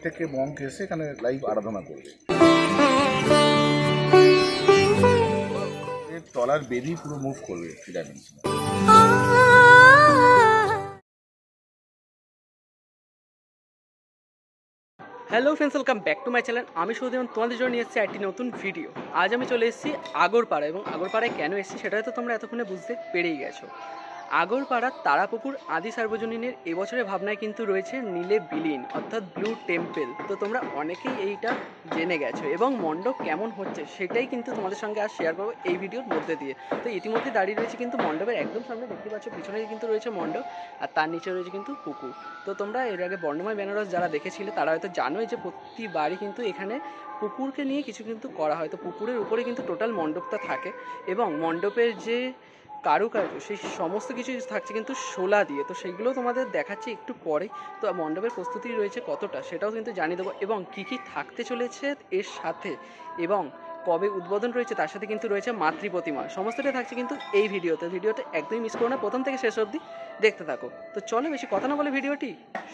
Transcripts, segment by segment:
প্রত্যেকে মঙ্ক এসে এখানে লাইভ আরাধনা করবে। তলার বেদি পুরো মুভ করবে three dimension. Hello friends, welcome back to my channel. আমি সৌদিমান তোমাদের জন্য নিয়ে এসেছি একটি নতুন ভিডিও। আজ আমি চলে এসেছি আগরপাড়া, এবং আগরপাড়ায় কেন এসেছি সেটা হয়তো তোমরা এতক্ষণে বুঝতে পেরেই গেছো। আগরপাড়ার তারাপুকুর আদি সার্বজনীনের এবছরের ভাবনায় কিন্তু রয়েছে নীলে বিলীন অর্থাৎ ব্লু টেম্পল। তো তোমরা অনেকেই এইটা জেনে গেছো, এবং মণ্ডপ কেমন হচ্ছে সেটাই কিন্তু তোমাদের সঙ্গে আজ শেয়ার করবো এই ভিডিওর মধ্যে দিয়ে। তো ইতিমধ্যে দাঁড়িয়ে রয়েছে কিন্তু মণ্ডপের একদম সামনে, দেখতে পাচ্ছ পিছনেই কিন্তু রয়েছে মণ্ডপ, আর তার নিচে রয়েছে কিন্তু পুকুর। তো তোমরা এর আগে বর্ণময় বেনারস যারা দেখেছিলে তারা হয়তো জানোই যে প্রতিবারই কিন্তু এখানে পুকুরকে নিয়ে কিছু কিন্তু করা হয়। তো পুকুরের উপরে কিন্তু টোটাল মণ্ডপটা থাকে, এবং মণ্ডপের যে কারুকার্য সেই সমস্ত কিছু থাকছে কিন্তু শোলা দিয়ে। তো সেইগুলো তোমাদের দেখাচ্ছি একটু পরে। তো মণ্ডপের প্রস্তুতি রয়েছে কতটা সেটাও কিন্তু জানিয়ে দেবো, এবং কী কী থাকতে চলেছে এর সাথে, এবং কবে উদ্বোধন রয়েছে তার সাথে কিন্তু রয়েছে মাতৃ প্রতিমা। সমস্তটাই থাকছে কিন্তু এই ভিডিওতে। ভিডিওটা একদমই মিস করো না, প্রথম থেকে শেষ অবধি দেখতে থাকো। তো চলো বেশি কথা না বলে ভিডিওটি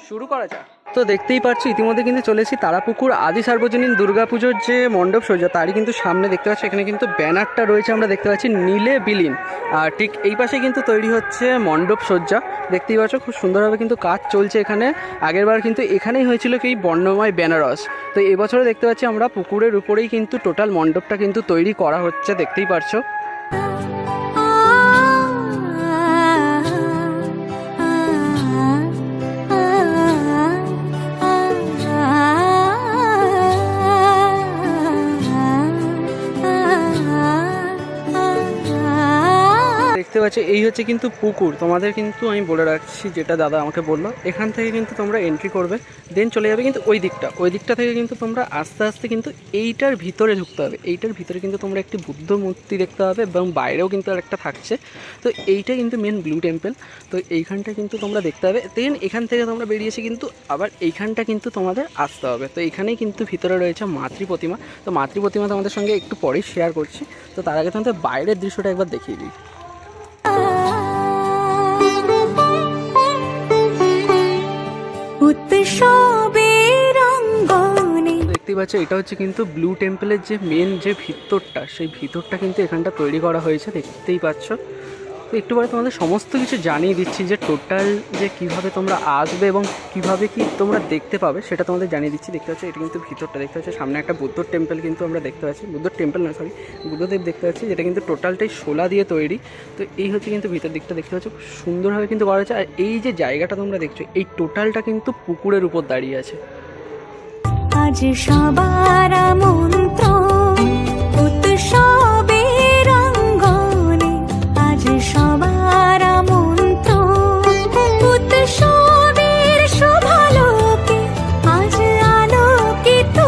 শুরু করা যাক। তো দেখতেই পাচ্ছ ইতিমধ্যে কিন্তু চলেছি তারাপুকুর আদি সার্বজনীন দুর্গাপুজোর যে মণ্ডপ সজ্জা তারই কিন্তু সামনে দেখতে পাচ্ছি এখানে কিন্তু ব্যানারটা রয়েছে, আমরা দেখতে পাচ্ছি নীলে বিলীন। আর ঠিক এই পাশে কিন্তু তৈরি হচ্ছে মণ্ডপ সজ্জা, দেখতেই পাচ্ছ খুব সুন্দরভাবে কিন্তু কাজ চলছে এখানে। আগেরবার কিন্তু এখানেই হয়েছিল কি বর্ণময় বেনারস। তো এবছরে দেখতে পাচ্ছি আমরা পুকুরের উপরেই কিন্তু টোটাল মণ্ডপটা কিন্তু তৈরি করা হচ্ছে, দেখতেই পারছো। দেখতে পাচ্ছি এই হচ্ছে কিন্তু পুকুর। তোমাদের কিন্তু আমি বলে রাখছি, যেটা দাদা আমাকে বললো, এখান থেকে কিন্তু তোমরা এন্ট্রি করবে, দেন চলে যাবে কিন্তু ওই দিকটা থেকে কিন্তু তোমরা আস্তে আস্তে কিন্তু এইটার ভিতরে ঢুকতে হবে। এইটার ভিতরে কিন্তু তোমরা একটি বুদ্ধ মূর্তি দেখতে পাবে, এবং বাইরেও কিন্তু আরেকটা থাকছে। তো এইটা কিন্তু মেন ব্লু টেম্পল। তো এইখানটা কিন্তু তোমরা দেখতে পাবে, দেন এখান থেকে তোমরা বেরিয়েছি কিন্তু আবার এইখানটা কিন্তু তোমাদের আসতে হবে। তো এখানেই কিন্তু ভিতরে রয়েছে মাতৃ প্রতিমা। তো মাতৃ প্রতিমা তোমাদের সঙ্গে একটু পরেই শেয়ার করছি। তো তার আগে তোমাদের বাইরের দৃশ্যটা একবার দেখিয়ে দিই। দেখতেই পাচ্ছ এটা হচ্ছে কিন্তু ব্লু টেম্পলের যে মেন যে ভিতরটা, সেই ভিতরটা কিন্তু এখানটা তৈরি করা হয়েছে, দেখতেই পাচ্ছ। তো একটু পরে তোমাদের সমস্ত কিছু জানিয়ে দিচ্ছি, যে টোটাল যে কিভাবে তোমরা আসবে এবং কিভাবে কি তোমরা দেখতে পাবে সেটা তোমাদের জানিয়ে দিচ্ছি। দেখতে পাচ্ছ এটা কিন্তু ভিতরটা, দেখতে পাচ্ছ সামনে একটা বুদ্ধ টেম্পল কিন্তু আমরা দেখতে পাচ্ছি, বুদ্ধ টেম্পল না সরি বুদ্ধদেব দেখতে পাচ্ছি, যেটা কিন্তু টোটালটাই শোলা দিয়ে তৈরি। তো এই হচ্ছে কিন্তু ভিতর দিকটা, দেখতে পাচ্ছ সুন্দরভাবে কিন্তু করা হয়েছে। আর এই যে জায়গাটা তোমরা দেখছো, এই টোটালটা কিন্তু পুকুরের উপর দাঁড়িয়ে আছে। আজ সবার আমন্ত্রণ উৎসবের অঙ্গনে, আজ সবার আমন্ত্রণ উৎসবের শোভালোকে, আজ আলোকিত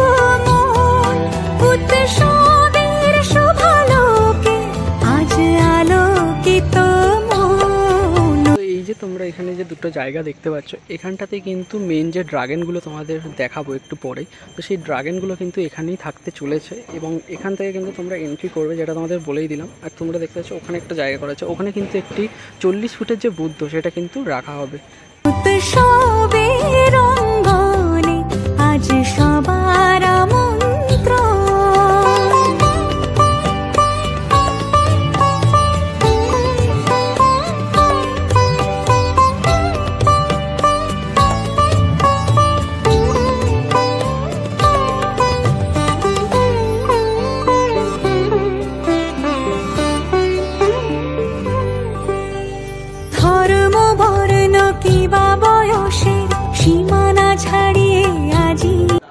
মন উৎসবের শোভালোকে, আজ আলোকিত মন। এই যে তোমরা এখানে যে দুটো জায়গা দেখতে পাচ্ছ, এখানটাতে কিন্তু মেন যে ড্রাগনগুলো তোমাদের দেখাবো একটু পরেই। তো সেই ড্রাগনগুলো কিন্তু এখানেই থাকতে চলেছে, এবং এখান থেকে কিন্তু তোমরা এন্ট্রি করবে, যেটা তোমাদের বলেই দিলাম। আর তোমরা দেখতে পাচ্ছ ওখানে একটা জায়গা করা আছে, ওখানে কিন্তু একটি 40 ফুটের যে বুদ্ধ সেটা কিন্তু রাখা হবে। আজ সবার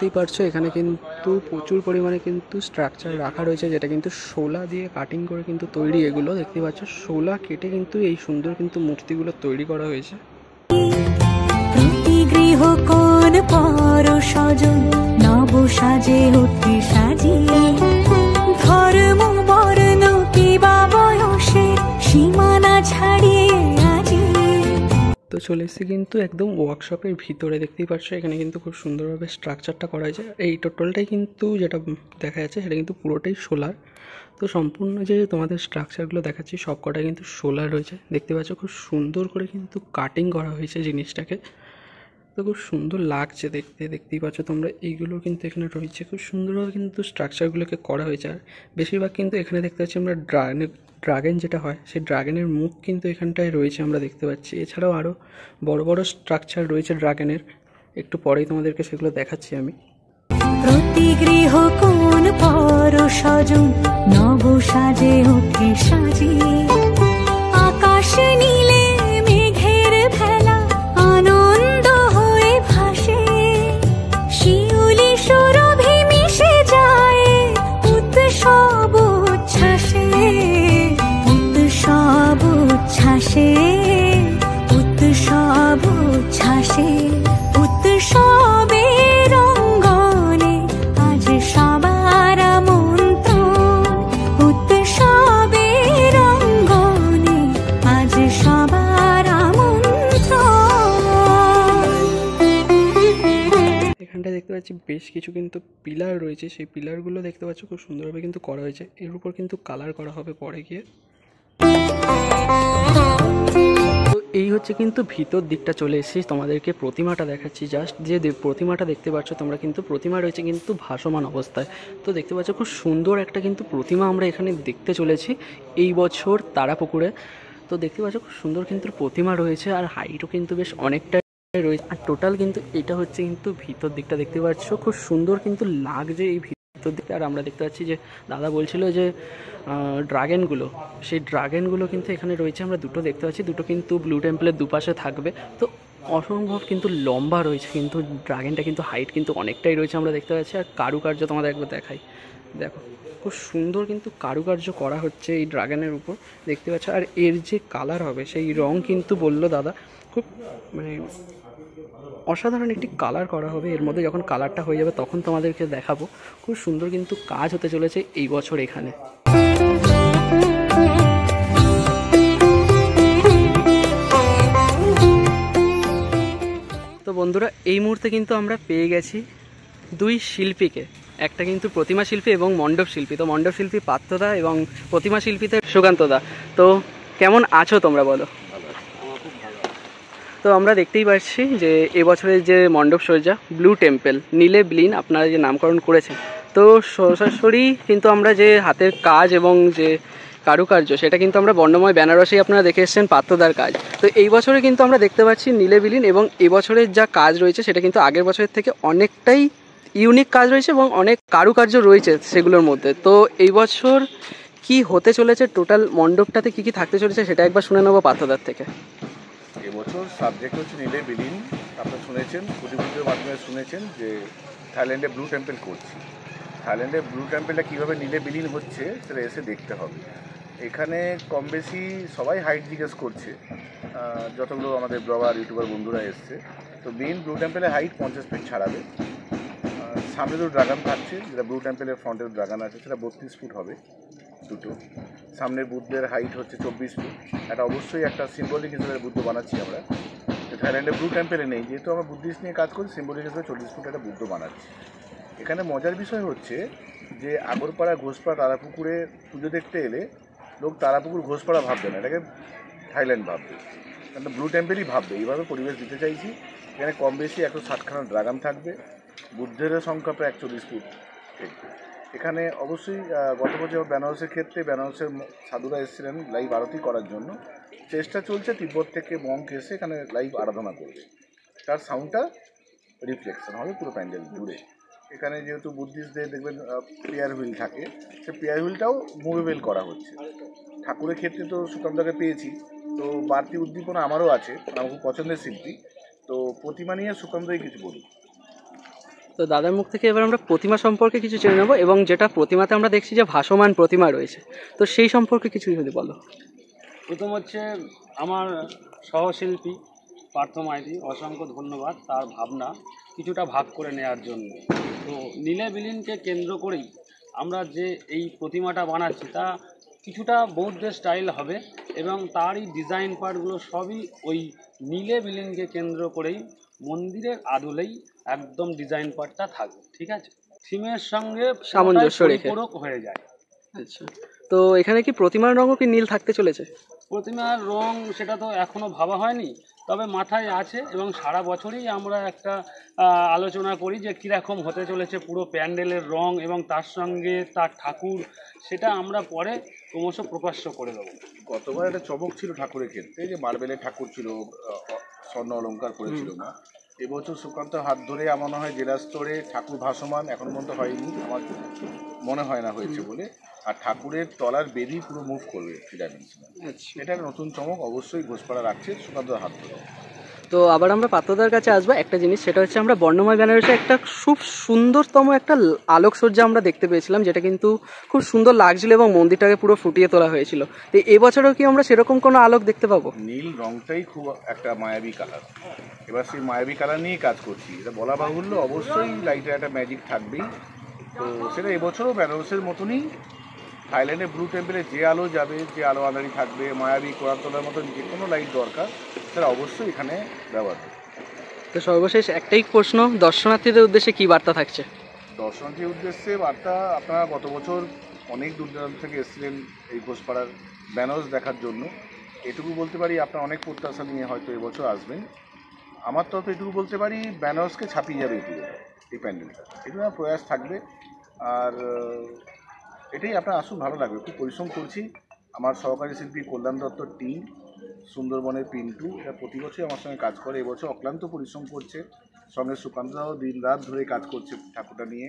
দেখতেই পারছো এখানে কিন্তু প্রচুর পরিমাণে কিন্তু স্ট্রাকচার রাখা রয়েছে, যেটা কিন্তু শোলা দিয়ে কাটিং করে কিন্তু তৈরি। এগুলো দেখতেই পাচ্ছ শোলা কেটে কিন্তু এই সুন্দর কিন্তু মূর্তিগুলো তৈরি করা হয়েছে। গৃহ কোন পর সজন নব সাজে উঠে সাজিয়ে, ধর্ম বর্ণ কিবা বয়সের সীমানা ছাড়িয়ে আজি। তো চলে এসেছি কিন্তু একদম ওয়ার্কশপের ভিতরে, দেখতেই পাচ্ছ এখানে কিন্তু খুব সুন্দরভাবে স্ট্রাকচারটা করা হয়েছে। এই টোটালটাই কিন্তু যেটা দেখা যাচ্ছে সেটা কিন্তু পুরোটাই সোলার। তো সম্পূর্ণ যে তোমাদের স্ট্রাকচারগুলো দেখাচ্ছি সব কটা কিন্তু সোলার রয়েছে, দেখতে পাচ্ছ খুব সুন্দর করে কিন্তু কাটিং করা হয়েছে জিনিসটাকে। তো খুব সুন্দর লাগছে দেখতে, দেখতেই পাচ্ছ তোমরা। এইগুলো কিন্তু এখানে রয়েছে, খুব সুন্দরভাবে কিন্তু স্ট্রাকচারগুলোকে করা হয়েছে। আর বেশিরভাগ কিন্তু এখানে দেখতে পাচ্ছি আমরা ড্রাগন যেটা হয় সেই ড্রাগনের মুখ কিন্তু এখানটায় রয়েছে আমরা দেখতে পাচ্ছি। এছাড়াও আরও বড় বড় স্ট্রাকচার রয়েছে ড্রাগনের, একটু পরেই তোমাদেরকে সেগুলো দেখাচ্ছি আমি। প্রতি গৃহ কোন পর সজন নব সাজে ওঠে সাজিয়ে, আকাশ নীলে মেঘের ভেলা আনন্দ হয়ে ভাসে, শিউলি সুরভি মিশে যায় উৎসব উচ্ছ্বাসে, উৎসব উচ্ছ্বাসে, উৎসব উচ্ছ্বাসে, উৎসবের অঙ্গনে আজ সবার আমন্ত্রণ, উৎসবের অঙ্গনে আজ সবার আমন্ত্রণ। এখানটায় দেখতে পাচ্ছি বেশ কিছু কিন্তু পিলার রয়েছে, সেই পিলারগুলো দেখতে পাচ্ছ খুব সুন্দরভাবে কিন্তু করা হয়েছে। এর উপর কিন্তু কালার করা হবে পরে গিয়ে। তো এই হচ্ছে কিন্তু ভিতর দিকটা চলে এসেছি, তোমাদেরকে প্রতিমাটা দেখাচ্ছি। জাস্ট যে প্রতিমাটা দেখতে পাচ্ছ তোমরা, কিন্তু প্রতিমা রয়েছে কিন্তু ভাসমান অবস্থায়। তো দেখতে পাচ্ছ খুব সুন্দর একটা কিন্তু প্রতিমা আমরা এখানে দেখতে চলেছি এই বছর তারাপুকুরে। তো দেখতে পাচ্ছ খুব সুন্দর কিন্তু প্রতিমা রয়েছে, আর হাইটও কিন্তু বেশ অনেকটা রয়েছে। আর টোটাল কিন্তু এটা হচ্ছে কিন্তু ভিতর দিকটা দেখতে পাচ্ছ, খুব সুন্দর কিন্তু লাগছে এই ভিতর দিকটা। আর আমরা দেখতে পাচ্ছি যে দাদা বলছিল যে ড্রাগনগুলো, সেই ড্রাগনগুলো কিন্তু এখানে রয়েছে, আমরা দুটো দেখতে পাচ্ছি। দুটো কিন্তু ব্লু টেম্পলের দুপাশে থাকবে। তো অসম্ভব কিন্তু লম্বা রয়েছে, কিন্তু ড্রাগনটা কিন্তু হাইট কিন্তু অনেকটাই রয়েছে আমরা দেখতে পাচ্ছি। আর কারুকার্য তোমাদের একবার দেখাই, দেখো খুব সুন্দর কিন্তু কারুকার্য করা হচ্ছে এই ড্রাগনের উপর দেখতে পাচ্ছ। আর এর যে কালার হবে সেই রং কিন্তু বললো দাদা খুব মানে অসাধারণ একটি কালার করা হবে এর মধ্যে। যখন কালারটা হয়ে যাবে তখন তোমাদেরকে দেখাবো। খুব সুন্দর কিন্তু কাজ হতে চলেছে এই বছর এখানে। তো বন্ধুরা, এই মুহূর্তে কিন্তু আমরা পেয়ে গেছি দুই শিল্পীকে, একটা কিন্তু প্রতিমা শিল্পী এবং মণ্ডপ শিল্পী। তো মণ্ডপ শিল্পী পার্থদা এবং প্রতিমা শিল্পীতে সুকান্তদা। তো কেমন আছো তোমরা বলো? তো আমরা দেখতেই পাচ্ছি যে এবছরের যে মণ্ডপ সজ্জা ব্লু টেম্পল নীলে বিলীন আপনারা যে নামকরণ করেছেন, তো সরাসরি কিন্তু আমরা যে হাতের কাজ এবং যে কারুকার্য সেটা কিন্তু আমরা বর্ণময় বেনারসেই আপনারা দেখে এসেছেন পাত্রদার কাজ। তো এই বছরে কিন্তু আমরা দেখতে পাচ্ছি নীলে বিলীন, এবং এবছরের যা কাজ রয়েছে সেটা কিন্তু আগের বছরের থেকে অনেকটাই ইউনিক কাজ রয়েছে এবং অনেক কারুকার্য রয়েছে সেগুলোর মধ্যে। তো এই বছর কি হতে চলেছে, টোটাল মণ্ডপটাতে কি কি থাকতে চলেছে সেটা একবার শুনে নেবো পাত্রদার থেকে। এবছর সাবজেক্ট হচ্ছে নীলে বিলীন। আপনারা শুনেছেন, প্রতিযোগিতার মাধ্যমে শুনেছেন যে থাইল্যান্ডে ব্লু টেম্পল করছি। থাইল্যান্ডে ব্লু টেম্পলটা কীভাবে নীলে বিলীন হচ্ছে সেটা এসে দেখতে হবে। এখানে কম বেশি সবাই হাইট জিজ্ঞেস করছে, যতগুলো আমাদের ব্লগার ইউটিউবার বন্ধুরা এসছে। তো মেইন ব্লু টেম্পলের হাইট 50 ফিট ছাড়াবে। সামনে দুটো ড্রাগন থাকছে, যেটা ব্লু টেম্পলের ফ্রন্টের ড্রাগন আছে সেটা 32 ফুট হবে দুটো। সামনের বুদ্ধের হাইট হচ্ছে 24 ফুট। এটা অবশ্যই একটা সিম্বলিক হিসেবে বুদ্ধ বানাচ্ছি আমরা। থাইল্যান্ডে ব্লু টেম্পলে নেই, যেহেতু আমরা বুদ্ধিস্ট নিয়ে কাজ করি, সিম্বলিক হিসেবে 40 ফুট একটা বুদ্ধ বানাচ্ছি। এখানে মজার বিষয় হচ্ছে যে আগরপাড়া ঘোষপাড়া তারাপুকুরে পুজো দেখতে এলে লোক তারাপুকুর ঘোষপাড়া ভাববে না, এটাকে থাইল্যান্ড ভাববে, কারণ ব্লু টেম্পলই ভাববে। এইভাবে পরিবেশ দিতে চাইছি। এখানে কম বেশি 160খানা ড্রাগন থাকবে, বুদ্ধের সংখ্যা প্রায় 41 ফুট। এখানে অবশ্যই গত বছর বেনারসের ক্ষেত্রে বেনারসের সাধুরা এসেছিলেন লাইভ আরতি করার জন্য। চেষ্টা চলছে তিব্বত থেকে মঙ্ক এসে এখানে লাইভ আরাধনা করবে, তার সাউন্ডটা রিফ্লেকশন হবে পুরো প্যান্ডেল জুড়ে। এখানে যেহেতু বুদ্ধিস্টদের দেখবেন প্রেয়ার হুইল থাকে, সেই প্রেয়ার হুইলটাও মুভেবল করা হচ্ছে। ঠাকুরের ক্ষেত্রে তো সুকান্তকে পেয়েছি, তো বাড়তি উদ্দীপনা আমারও আছে, আমার খুব পছন্দের শিল্পী। তো প্রতিমা নিয়ে সুকান্তই কিছু বলুন। তো দাদার মুখ থেকে এবার আমরা প্রতিমা সম্পর্কে কিছু জেনে নেবো, এবং যেটা প্রতিমাতে আমরা দেখছি যে ভাসমান প্রতিমা রয়েছে, তো সেই সম্পর্কে কিছু যদি বলো। প্রথম হচ্ছে আমার সহশিল্পী পার্থ মাইতি, অসংখ্য ধন্যবাদ তার ভাবনা কিছুটা ভাগ করে নেওয়ার জন্য। তো নীলে বিলীনকে কেন্দ্র করেই আমরা যে এই প্রতিমাটা বানাচ্ছি তা কিছুটা বৌদ্ধের স্টাইল হবে, এবং তারই ডিজাইন পার্টগুলো সবই ওই নীলে বিলীনকে কেন্দ্র করেই মন্দিরের আদলেই একদম ডিজাইন পার্টটা থাকবে, ঠিক আছে, থিমের সঙ্গে সামঞ্জস্য রেখে পরিপূরক হয়ে যায়। আচ্ছা, তো এখানে কি প্রতিমার রঙও কি নীল থাকতে চলেছে? প্রতিমার রং সেটা তো এখনও ভাবা হয়নি, তবে মাথায় আছে এবং সারা বছরই আমরা একটা আলোচনা করি যে কীরকম হতে চলেছে পুরো প্যান্ডেলের রং এবং তার সঙ্গে তার ঠাকুর, সেটা আমরা পরে ক্রমশ প্রকাশ্য করে দেবো। গতবার একটা চমক ছিল ঠাকুরের ক্ষেত্রে, যে মার্বেলের ঠাকুর ছিল, স্বর্ণ অলঙ্কার করেছিল না। এবছর সুকান্ত হাত ধরে আমার মনে হয় জেলা স্তরে ঠাকুর ভাসমান এখনো পর্যন্ত হয়নি, আমার মনে হয় না হয়েছে বলে। আর ঠাকুরের তলার বেদি পুরো মুভ করবে 3 ডাইমেনশনাল। এটা একটা নতুন চমক অবশ্যই ঘোষপাড়া রাখছে সুকান্ত হাত ধরে। তো আবার আমরা পাত্রদার কাছে আসবো একটা জিনিস, সেটা হচ্ছে আমরা বর্ণময় বেনারসে একটা খুব সুন্দরতম একটা আলোকসজ্জা আমরা দেখতে পেয়েছিলাম, যেটা কিন্তু খুব সুন্দর লাগছিল এবং মন্দিরটাকে পুরো ফুটিয়ে তোলা হয়েছিল। তো এবছরও কি আমরা সেরকম কোনো আলোক দেখতে পাবো? নীল রংটাই খুব একটা মায়াবী কালার, এবার সেই মায়াবী কালার নিয়েই কাজ করছি। এটা বলা বাহুল্য, অবশ্যই লাইটের একটা ম্যাজিক থাকবেই। তো সেটা এবছরও বেনারসের মতনই থাইল্যান্ডের ব্লু টেম্পেলে যে আলো যাবে, যে আলো আঁধারি থাকবে, মায়াবী কোরাতলার মতন যে কোনো লাইট দরকার সেটা অবশ্যই এখানে ব্যবহার হবে। তো সর্বশেষ একটাই প্রশ্ন, দর্শনার্থীদের উদ্দেশ্যে কি বার্তা থাকছে? দর্শনার্থীর উদ্দেশ্যে বার্তা, আপনারা গত বছর অনেক দূর দূরান্ত থেকে এসেছিলেন এই ঘোষপাড়ার বেনারস দেখার জন্য। এটুকু বলতে পারি আপনারা অনেক প্রত্যাশা নিয়ে হয়তো এবছর আসবেন। আমার তরফে এটুকু বলতে পারি, বেনারসকে ছাপিয়ে যাবে এই প্যান্ডেলটা, এটুকু আমার প্রয়াস থাকবে। আর এটাই আপনার আসুন, ভালো লাগবে। খুব পরিশ্রম করছি, আমার সহকারী শিল্পী কল্যাণ দত্তর টিম, সুন্দরবনের পিন্টু, এটা প্রতি বছরই আমার সঙ্গে কাজ করে, এবছর অক্লান্ত পরিশ্রম করছে। সঙ্গে সুকান্তরাও দিন রাত ধরে কাজ করছে ঠাকুরটা নিয়ে।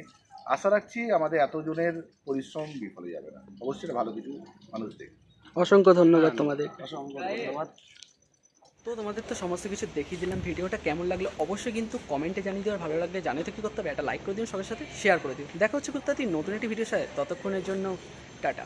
আশা রাখছি আমাদের এতজনের পরিশ্রম বিফলে যাবে না, অবশ্যই এটা ভালো কিছু মানুষ দেখবে। অসংখ্য ধন্যবাদ তোমাদের। অসংখ্য ধন্যবাদ। তো তোমাদের তো সমস্ত কিছু দেখিয়ে দিলাম, ভিডিওটা কেমন লাগলো অবশ্যই কিন্তু কমেন্টে জানিয়ে দিও। আর ভালো লাগলে জানিয়ে তো কী করতে হবে, একটা লাইক করে দিও, সবার সাথে শেয়ার করে দিও। দেখা হচ্ছে কোথাও নতুন একটি ভিডিওর সাথে, ততক্ষণের জন্য টাটা।